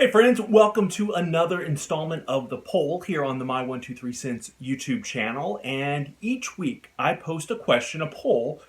Hey friends, welcome to another installment of The Poll here on the My123Cents YouTube channel. And each week I post a question, a poll,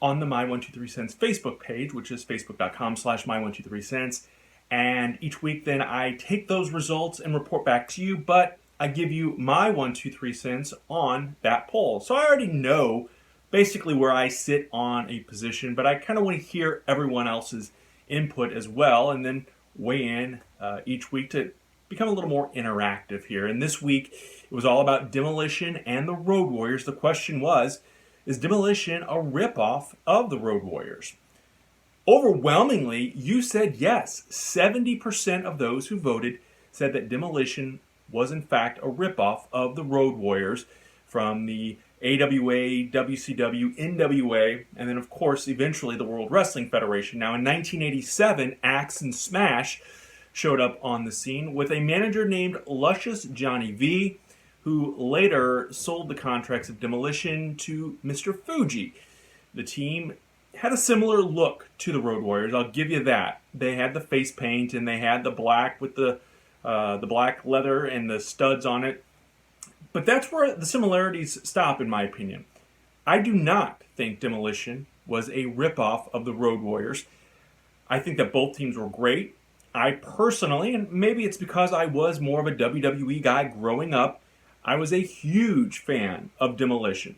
on the My123Cents Facebook page, which is facebook.com/My123Cents. And each week then I take those results and report back to you, but I give you my 123 cents on that poll. So I already know basically where I sit on a position, but I kind of want to hear everyone else's input as well, and then weigh in each week to become a little more interactive here. And this week, it was all about Demolition and the Road Warriors. The question was, is Demolition a ripoff of the Road Warriors? Overwhelmingly, you said yes. 70% of those who voted said that Demolition was in fact a ripoff of the Road Warriors from the AWA, WCW, NWA, and then of course eventually the World Wrestling Federation. Now in 1987, Axe and Smash showed up on the scene with a manager named Luscious Johnny V, who later sold the contracts of Demolition to Mr. Fuji. The team had a similar look to the Road Warriors, I'll give you that. They had the face paint and they had the black with the black leather and the studs on it. But that's where the similarities stop, in my opinion. I do not think Demolition was a ripoff of the Road Warriors. I think that both teams were great. I personally, and maybe it's because I was more of a WWE guy growing up, I was a huge fan of Demolition.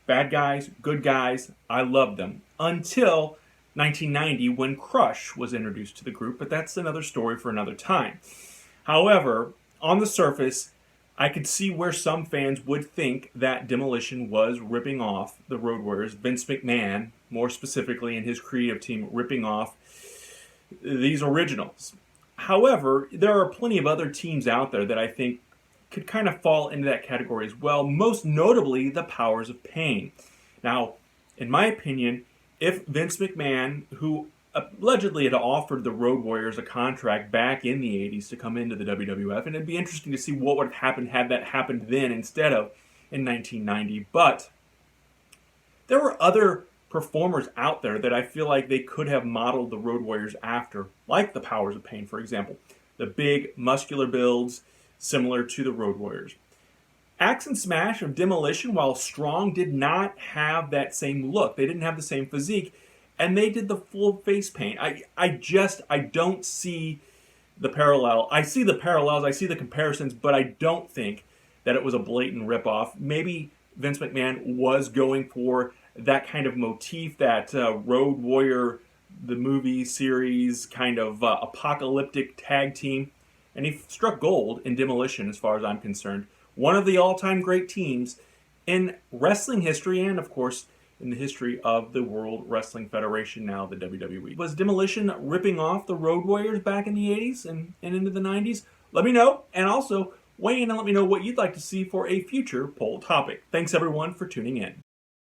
Bad guys, good guys, I loved them. Until 1990 when Crush was introduced to the group, but that's another story for another time. However, on the surface, I could see where some fans would think that Demolition was ripping off the Road Warriors, Vince McMahon, more specifically, and his creative team ripping off these originals. However, there are plenty of other teams out there that I think could kind of fall into that category as well, most notably the Powers of Pain. Now, in my opinion, if Vince McMahon, who allegedly had offered the Road Warriors a contract back in the 80s to come into the WWF, and it'd be interesting to see what would have happened had that happened then instead of in 1990. But there were other performers out there that I feel like they could have modeled the Road Warriors after, like the Powers of Pain, for example. The big, muscular builds, similar to the Road Warriors. Axe and Smash of Demolition, while strong, did not have that same look. They didn't have the same physique. And they did the full face paint. I don't see the parallel. I see the parallels, I see the comparisons, but I don't think that it was a blatant ripoff. Maybe Vince McMahon was going for that kind of motif, that Road Warrior, the movie series, kind of apocalyptic tag team. And he struck gold in Demolition, as far as I'm concerned. One of the all-time great teams in wrestling history and, of course, in the history of the World Wrestling Federation, now the WWE. Was Demolition ripping off the Road Warriors back in the 80s and into the 90s? Let me know, and also weigh in and let me know what you'd like to see for a future poll topic. Thanks everyone for tuning in.